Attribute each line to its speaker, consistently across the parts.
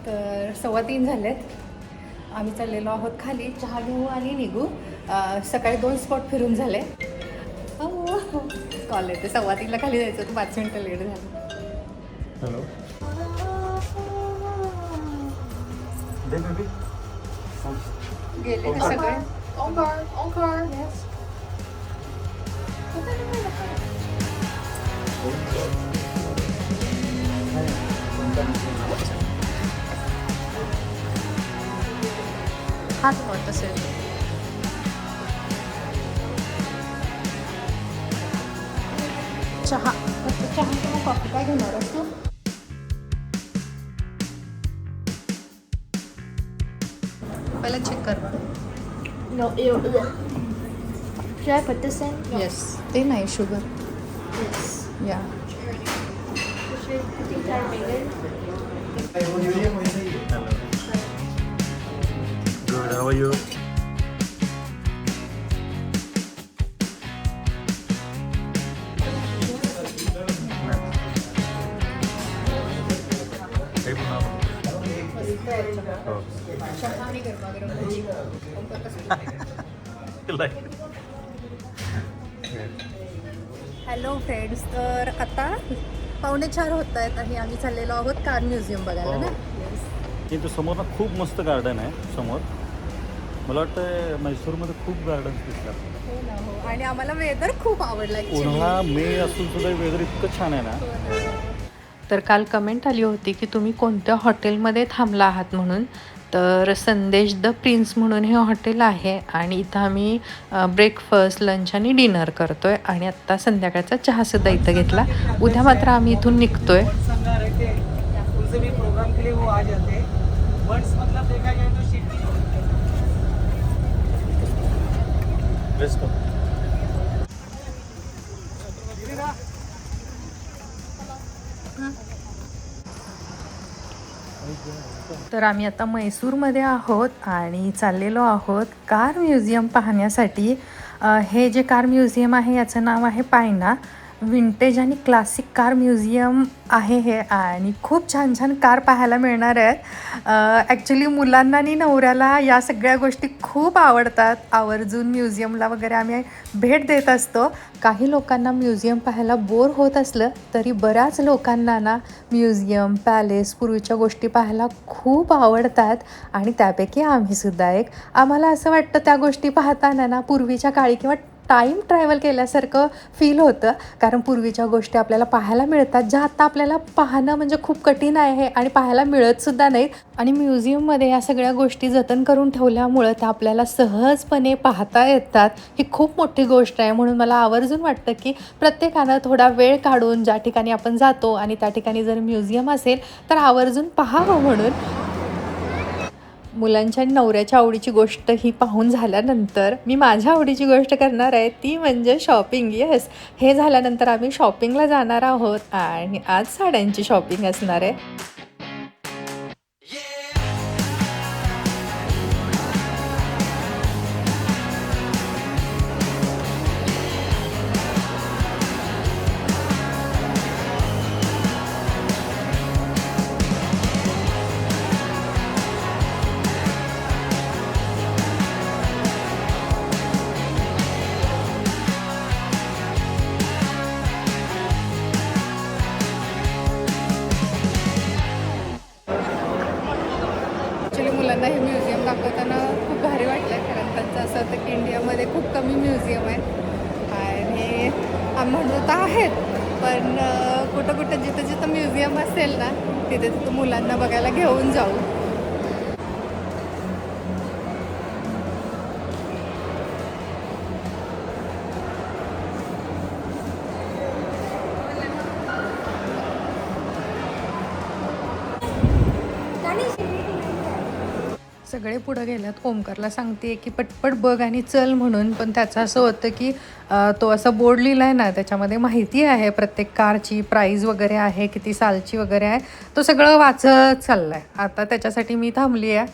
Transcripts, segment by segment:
Speaker 1: तर 3:15 झालेत. आम्ही चाललेलो आहोत खाली, चहा घेऊ आणि निघू. सकाळी 2 स्पॉट फिरून झाले. कॉल येते. 3:15ला खाली जायचं होतं, 5 मिनटं लेट झालं.
Speaker 2: हॅलो दे बेबी
Speaker 1: गेले ते सगळे. हाच पॉट असेल. चहा फक्त चहा किंवा कॉफी काय घेणार आहेस तू? पहिला चेक कर.
Speaker 3: No, ew. Should I put this in? No.
Speaker 1: Yes, ते नाही शुगर.
Speaker 3: Yes.
Speaker 1: या
Speaker 3: Should I make it?
Speaker 2: Good how are you
Speaker 1: चहा आणि गरमागरम भजी. हॅलो फ्रेंड्स, तर आता 3:45 होत आहेत आणि आम्ही चाललेलो आहोत कार म्युझियम बघायला ना.
Speaker 2: इथं समोर ना खूप मस्त गार्डन आहे समोर. मला वाटतं म्हैसूरमध्ये खूप गार्डन्स दिसतात.
Speaker 1: हो ना, हो. आणि आम्हाला वेदर खूप आवडला.
Speaker 2: उन्हाळा मे असून सुद्धा वेदर इतकं छान आहे ना.
Speaker 1: तर काल कमेंट आली होती की तुम्ही कोणत्या हॉटेलमध्ये थांबला आहात म्हणून. तर संदेश द प्रिन्स म्हणून हे हॉटेल आहे आणि इथं आम्ही ब्रेकफास्ट, लंच आणि डिनर करतोय. आणि आत्ता संध्याकाळचा चहासुद्धा इथं घेतला. उद्या मात्र आम्ही इथून निघतोय.
Speaker 4: उनसे भी प्रोग्राम के लिए वो आ जाते हैं. बर्ड्स मतलब देखा जाए तो शिफ्टिंग
Speaker 1: तर आम्ही आता म्हैसूरमध्ये आहोत आणि चाललेलो आहोत कार म्युझियम पाहण्यासाठी. हे जे कार म्युझियम आहे याचं नाव आहे पायना. विंटेज आणि क्लासिक कार म्युझियम आहे हे आणि खूप छान छान कार पाहायला मिळणार आहेत. ॲक्च्युली मुलांना आणि नवऱ्याला या सगळ्या गोष्टी खूप आवडतात. आवर्जून म्युझियमला वगैरे आम्ही भेट देत असतो. काही लोकांना म्युझियम पाहायला बोर होत असलं तरी बऱ्याच लोकांना ना म्युझियम, पॅलेस, पूर्वीच्या गोष्टी पाहायला खूप आवडतात आणि त्यापैकी आम्हीसुद्धा एक. आम्हाला असं वाटतं त्या गोष्टी पाहताना ना पूर्वीच्या काळी किंवा टाईम ट्रॅव्हल केल्यासारखं फील होतं. कारण पूर्वीच्या गोष्टी आपल्याला पाहायला मिळतात ज्या आता आपल्याला पाहणं म्हणजे खूप कठीण आहे आणि पाहायला मिळतसुद्धा नाहीत. आणि म्युझियममध्ये या सगळ्या गोष्टी जतन करून ठेवल्यामुळं त्या आपल्याला सहजपणे पाहता येतात. ही खूप मोठी गोष्ट आहे. म्हणून मला आवर्जून वाटतं की प्रत्येकानं थोडा वेळ काढून ज्या ठिकाणी आपण जातो आणि त्या ठिकाणी जर म्युझियम असेल तर आवर्जून पाहावं. म्हणून मुलांच्या आणि नवऱ्याच्या आवडीची गोष्ट ही पाहून झाल्यानंतर मी माझ्या आवडीची गोष्ट करणार आहे, ती म्हणजे शॉपिंग. येस, हे झाल्यानंतर आम्ही शॉपिंगला जाणार आहोत आणि आज साड्यांची शॉपिंग असणार आहे. ॲक्च्युली मुलांना हे म्युझियम दाखवताना खूप भारी वाटलं आहे. कारण त्यांचं असं होतं की इंडियामध्ये खूप कमी म्युझियम आहेत आणि आम्ही म्हणतो तर आहेत, पण कुठं कुठं जिथं जिथं म्युझियम असेल ना तिथे तिथं मुलांना बघायला घेऊन जाऊ. सगळे पुढं गेल्यात. ओमकारला सांगते की पटपट बघ आणि चल म्हणून, पण त्याचं असं होतं की तो असा बोर्ड लिहिला आहे ना त्याच्यामध्ये माहिती आहे प्रत्येक कारची, प्राईज वगैरे आहे, किती सालची वगैरे आहे. तो सगळं वाचत चालला आहे. आता त्याच्यासाठी मी थांबली आहे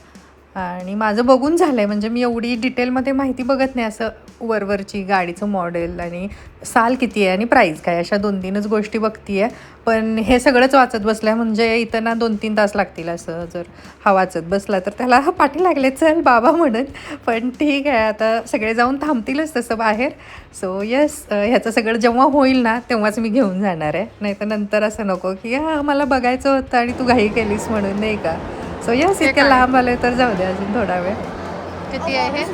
Speaker 1: आणि माझं बघून झालं आहे, म्हणजे मी एवढी डिटेलमध्ये माहिती बघत नाही, असं वरवरची गाडीचं मॉडेल आणि साल किती आहे आणि प्राईस काय, अशा 2-3च गोष्टी बघते आहे. पण हे सगळंच वाचत बसलं आहे, म्हणजे इथं ना 2-3 तास लागतील. असं जर हा वाचत बसला तर त्याला पाठी लागले चल बाबा म्हणून. पण ठीक आहे, आता सगळे जाऊन थांबतीलच तसं बाहेर. सो येस, ह्याचं सगळं जेव्हा होईल ना तेव्हाच मी घेऊन जाणार आहे, नाही तर नंतर असं नको की हां मला बघायचं होतं आणि तू घाई केलीस म्हणून, नाही का. सो यस, इतक्या लांब आले तर जाऊ दे अजून थोडा वेळ. किती आहे हे?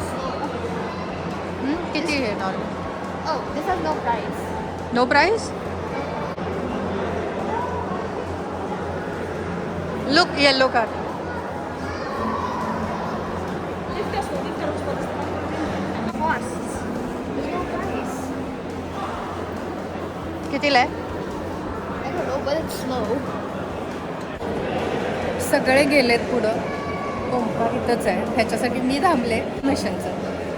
Speaker 1: किती आहे normal?
Speaker 3: Oh, this has no price.
Speaker 1: No price. Look yellow car.
Speaker 3: Costs. There's no price.
Speaker 1: कितीला आहे?
Speaker 3: I don't know, but it's slow.
Speaker 1: सगळे गेलेत पुढं, ओंकार इथंच आहे. ह्याच्यासाठी मी थांबले मिशनचं.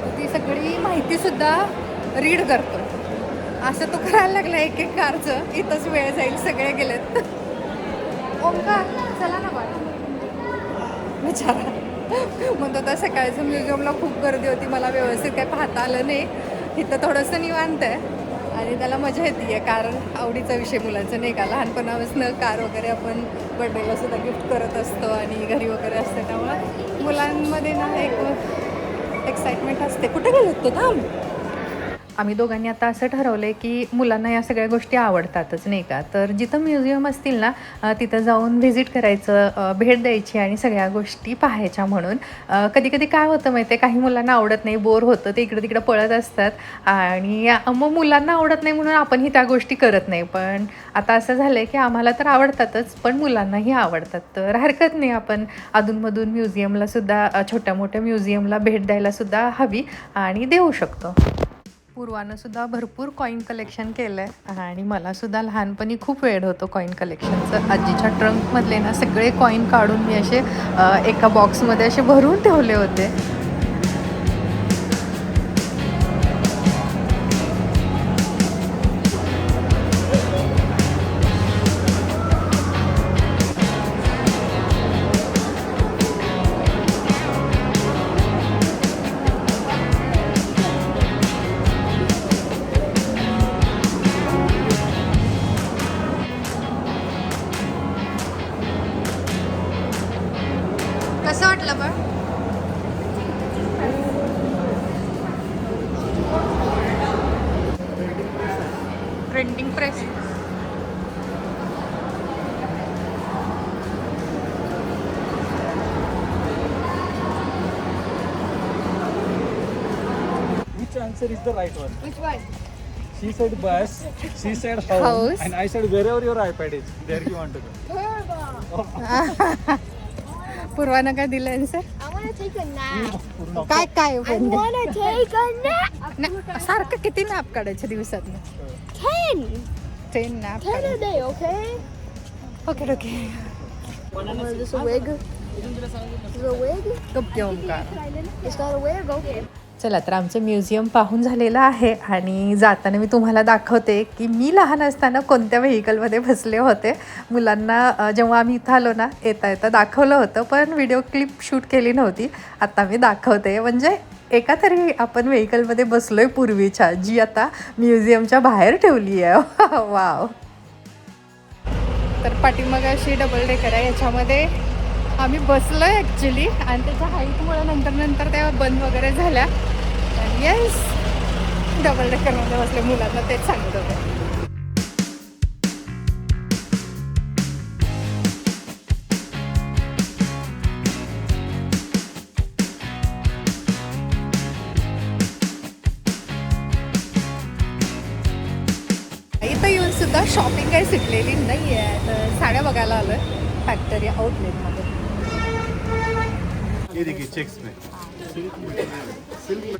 Speaker 1: तर ती सगळी माहितीसुद्धा रीड करतो. असं तो करायला लागला एक एक कारचं, इथंच वेळ जाईल, सगळे गेलेत. ओंकार चला ना बाळा, बिचारा म्हणतो आता सकाळचं म्युझियमला खूप गर्दी होती, मला व्यवस्थित काय पाहता आलं नाही. इथं थोडंसं निवांत आहे आणि त्याला मजा येते आहे, कारण आवडीचा विषय मुलांचं, नाही का. लहानपणापासून कार वगैरे आपण बर्थडेला सुद्धा गिफ्ट करत असतो आणि घरी वगैरे असते, त्यामुळं मुलांमध्ये ना एक एक्साइटमेंट असते. कुठे गेलेत ते? थांब. आम्ही दोघांनी आता असं ठरवलं आहे की मुलांना या सगळ्या गोष्टी आवडतातच, नाही का. तर जिथं म्युझियम असतील ना तिथं जाऊन व्हिजिट करायचं, भेट द्यायची आणि सगळ्या गोष्टी पाहायच्या म्हणून. कधी कधी काय होतं माहिती आहे, काही मुलांना आवडत नाही, बोर होतं, ते इकडं तिकडं पळत असतात आणि मग मुलांना आवडत नाही म्हणून आपणही त्या गोष्टी करत नाही. पण आता असं झालं आहे की आम्हाला तर आवडतातच, पण मुलांनाही आवडतात. तर हरकत नाही, आपण अधूनमधून म्युझियमलासुद्धा, छोट्या मोठ्या म्युझियमला भेट द्यायलासुद्धा हवी आणि देऊ शकतो. पूर्वानंसुद्धा भरपूर कॉईन कलेक्शन केलं आहे आणि मलासुद्धा लहानपणी खूप वेळ होतो कॉईन कलेक्शनचं. आजीच्या ट्रंकमधले ना सगळे कॉईन काढून मी असे एका बॉक्समध्ये असे भरून ठेवले होते. कसं वाटलं बघ? Printing press.
Speaker 4: Which answer is the right one?
Speaker 3: Which one?
Speaker 4: She said bus, she said house,
Speaker 1: House.
Speaker 4: and I said wherever your iPad is, there you want to go.
Speaker 3: Turbo.
Speaker 1: पूर्वानं काय दिलं answer?
Speaker 3: I want to take a nap.
Speaker 1: काय काय
Speaker 3: I want to take a nap.
Speaker 1: सारखं किती nap काढायच्या दिवसातनं?
Speaker 3: 10.
Speaker 1: 10 nap
Speaker 3: 10 a day, okay?
Speaker 1: Okay okay.
Speaker 3: Is this a wig? Is this a wig?
Speaker 1: गप्प Omkar.
Speaker 3: It's not a wig? Okay.
Speaker 1: चला, तर आमचं museum पाहून झालेलं आहे आणि जाताना मी तुम्हाला दाखवते की मी लहान असताना कोणत्या व्हेकलमध्ये बसले होते. मुलांना जेव्हा आम्ही इथं आलो ना येता येता दाखवलं होतं, पण व्हिडिओ क्लिप शूट केली नव्हती. आता मी दाखवते, म्हणजे एका तरी आपण व्हेकलमध्ये बसलो आहे पूर्वीच्या, जी आता म्युझियमच्या बाहेर ठेवली आहे. वाव. तर पाठीमागं अशी डबल डेकर आहे, याच्यामध्ये आम्ही बसलो आहे ॲक्च्युली, आणि त्याच्या हाईटमुळे नंतर त्या बंद वगैरे झाल्या. येस, डबल डेकरमध्ये बसले, मुलांना तेच सांगत होते. इथं येऊन सुद्धा शॉपिंग काही शिकलेली नाही आहे, तर साड्या बघायला आलो आहे फॅक्टरी आउटलेटमध्ये.
Speaker 2: ये देखिए चेक्स में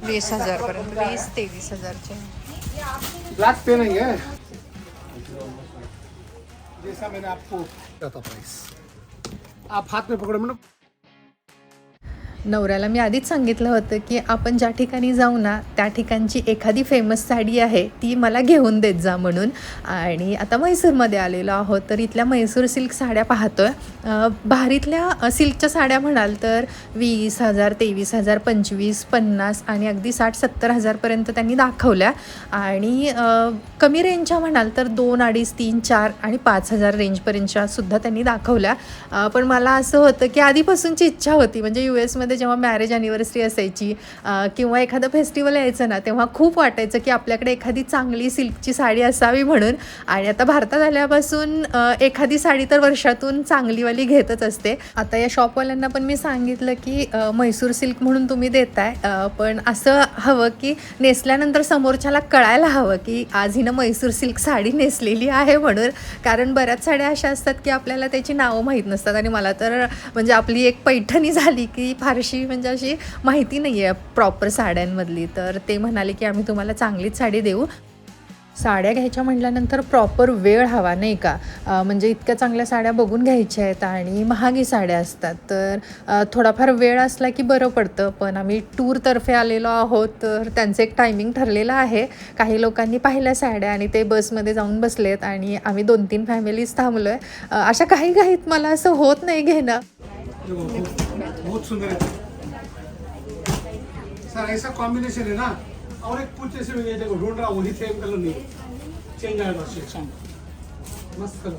Speaker 1: 20,000 पर्यंत, 20-23,000चे.
Speaker 5: ब्लैक पे नहीं है जैसा मैंने आपको बताया था प्राइस. आप हाथ में पकड़ो मैडम.
Speaker 1: नवऱ्याला मी आधीच सांगितलं होतं की आपण ज्या ठिकाणी जाऊ ना त्या ठिकाणची एखादी फेमस साडी आहे ती मला घेऊन देत जा म्हणून. आणि आता म्हैसूरमध्ये आलेलो आहोत तर इथल्या म्हैसूर सिल्क साड्या पाहतोय. भारीतल्या सिल्कच्या साड्या म्हणाल तर 20,000, 23,000, 25,000, 50,000 आणि अगदी 60-70 हजारपर्यंत त्यांनी दाखवल्या. आणि कमी रेंजच्या म्हणाल तर 2, 2.5, 3, 4 आणि 5,000 रेंजपर्यंतच्या सुद्धा त्यांनी दाखवल्या. पण मला असं होतं की आधीपासूनची इच्छा होती, म्हणजे US मध्ये जेव्हा मॅरेज ॲनिव्हर्सरी असायची किंवा एखादं फेस्टिवल यायचं ना तेव्हा खूप वाटायचं की आपल्याकडे एखादी चांगली सिल्कची साडी असावी म्हणून. आणि आता भारतात आल्यापासून एखादी साडी तर वर्षातून चांगलीवाली घेतच असते. आता या शॉपवाल्यांना पण मी सांगितलं की म्हैसूर सिल्क म्हणून तुम्ही देताय, पण असं हवं की नेसल्यानंतर समोरच्याला कळायला हवं की आज हिनं म्हैसूर सिल्क साडी नेसलेली आहे म्हणून. कारण बऱ्याच साड्या अशा असतात की आपल्याला त्याची नावं माहीत नसतात. आणि मला तर म्हणजे आपली एक पैठणी झाली की फारशी म्हणजे अशी माहिती नाही आहे प्रॉपर साड्यांमधली. तर ते म्हणाले की आम्ही तुम्हाला चांगलीच साडी देऊ. साड्या घ्यायच्या म्हटल्यानंतर प्रॉपर वेळ हवा नाही का, म्हणजे इतक्या चांगल्या साड्या बघून घ्यायच्या आहेत आणि महागी साड्या असतात. तर थोडाफार वेळ असला की बरं पडतं. पण आम्ही टूरतर्फे आलेलो आहोत तर त्यांचं एक टायमिंग ठरलेलं आहे. काही लोकांनी पाहिल्या साड्या आणि ते बसमध्ये जाऊन बसलेत आणि आम्ही 2-3 फॅमिलीज थांबलो आहे. अशा काही घाईत मला असं होत नाही घेणं.
Speaker 5: बहुत सुंदर है सर, ऐसा कॉम्बिनेशन है ना. और एक कुछ ऐसे में ये देखो ढूंढ रहा हूँ, वही सेम कलर नहीं चेंज आएगा शेड. मस्त कलर.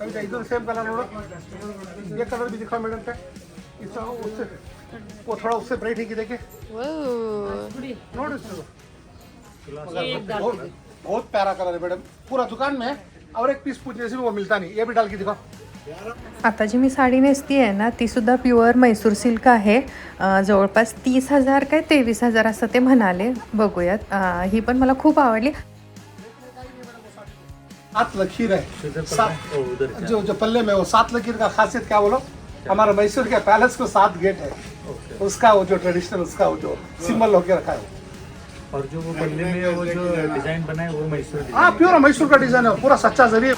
Speaker 5: अभी इधर सेम कलर होगा, ये कलर भी दिखाओ मैडम का. इसका उससे वो थोड़ा उससे ब्राइट है कि देखिए नोट इसको. बहुत प्यारा कलर है मैडम, पूरा दुकान में और एक पीस पूछने से भी वो मिलता नहीं. ये भी डाल के दिखाओ.
Speaker 1: आता जी मी साडी नेसती आहे ना तीसुद्धा प्युअर म्हैसूर सिल्क आहे. जवळपास 30,000 काय 23,000 असं ते म्हणाले. बघूयात. ही पण मला खूप आवडली.
Speaker 5: 7 लकीर है. जो पल्ले में वो 7 लकीर का खासियत क्या बोलो, हमारा मैसूर के पैलेस को 7 गेट है. उसका वो जो ट्रेडिशनल उसका वो जो सिंबल होके रखा है.
Speaker 2: और जो वो बल्ले में वो जो डिजाइन बना है वो मैसूर.
Speaker 5: हाँ प्योर मैसूर का डिजाइन है, पूरा सच्चा जरिए.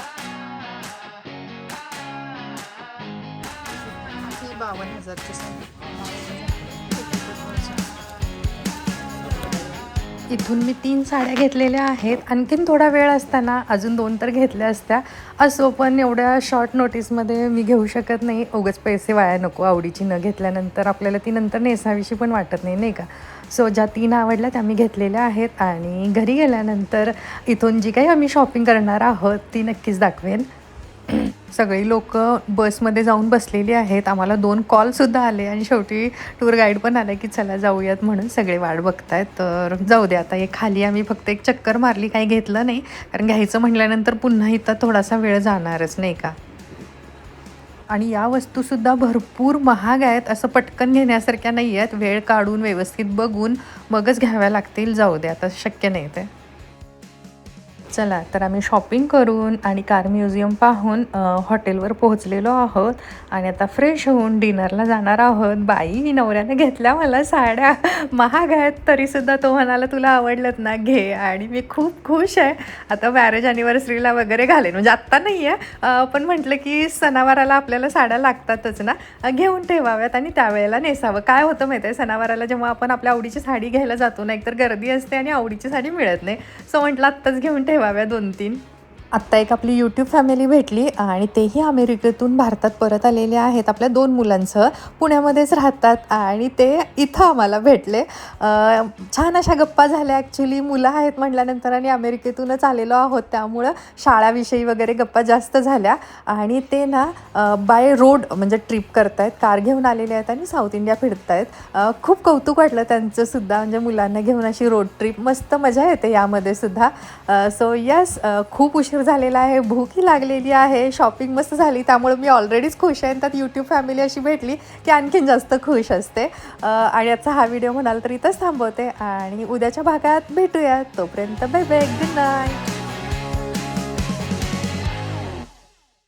Speaker 1: 52,000ची साडी. इथून मी 3 साड्या घेतलेल्या आहेत. आणखीन थोडा वेळ असताना अजून 2 तर घेतल्या असत्या. असो पण एवढ्या शॉर्ट नोटीसमध्ये मी घेऊ शकत नाही. उगाच पैसे वाया नको. आवडीची न घेतल्यानंतर आपल्याला ती नंतर नेसावीशी पण वाटत नाही, नाही का. सो ज्या 3 आवडल्या त्या मी घेतलेल्या आहेत. आणि घरी गेल्यानंतर इथून जी काही आम्ही शॉपिंग करणार आहोत ती नक्कीच दाखवेन. सगळी लोक बसमध्ये जाऊन बसलेली आहेत. आम्हाला 2 कॉलसुद्धा आले आणि शेवटी टूर गाईड पण आला की चला जाऊयात म्हणून. सगळे वाट बघतायत. तर जाऊ दे आता. हे खाली आम्ही फक्त एक चक्कर मारली, काही घेतलं नाही. कारण घ्यायचं म्हटल्यानंतर पुन्हा इथं थोडासा वेळ जाणारच नाही का. आणि या वस्तूसुद्धा भरपूर महाग आहेत. असं पटकन घेण्यासारख्या नाही आहेत. वेळ काढून व्यवस्थित बघून मगच घ्याव्या लागतील. जाऊ दे आता, शक्य नाही ते. चला तर आम्ही शॉपिंग करून आणि कार म्युझियम पाहून हॉटेलवर पोहोचलेलो आहोत. आणि आता फ्रेश होऊन डिनरला जाणार आहोत. बाई नवऱ्याने घेतल्या मला साड्या. महाग आहेत तरीसुद्धा तो म्हणाला तुला आवडलं ना घे. आणि मी खूप खुश आहे. आता मॅरेज ॲनिव्हर्सरीला वगैरे घालेन, म्हणजे आत्ता नाही आहे पण म्हटलं की सणावाराला आपल्याला साड्या लागतातच ना, घेऊन ठेवाव्यात आणि त्यावेळेला नेसावं. काय होतं माहिती आहे, सणावाराला जेव्हा आपण आपल्या आवडीची साडी घ्यायला जातो ना एकतर गर्दी असते आणि आवडीची साडी मिळत नाही. सो म्हटलं आत्ताच घेऊन ठेवाव्या 2-3. आत्ता एक आपली यूट्यूब फॅमिली भेटली आणि तेही अमेरिकेतून भारतात परत आलेले आहेत. आपल्या 2 मुलांसह पुण्यामध्येच राहतात आणि ते इथं आम्हाला भेटले. छान अशा गप्पा झाल्या. ॲक्च्युली मुलं आहेत म्हटल्यानंतर आणि अमेरिकेतूनच आलेलो आहोत त्यामुळं शाळाविषयी वगैरे गप्पा जास्त झाल्या. आणि ते ना बाय रोड म्हणजे ट्रिप करत आहेत. कार घेऊन आलेले आहेत आणि साऊथ इंडिया फिरत आहेत. खूप कौतुक वाटलं त्यांचंसुद्धा, म्हणजे मुलांना घेऊन अशी रोड ट्रिप. मस्त मजा येते यामध्ये सुद्धा. सो यस, खूप उशीर झालेला आहे, भूकही लागलेली आहे, शॉपिंग मस्त झाली. त्यामुळे मी ऑलरेडीच खुश आहे. त्यात यूट्यूब फॅमिली अशी भेटली की आणखीन जास्त खुश असते. आणि आजचा हा व्हिडिओ म्हणाल तर इथंच थांबवते आणि उद्याच्या भागात भेटूया. तोपर्यंत बाय बाय, गुड नाईट.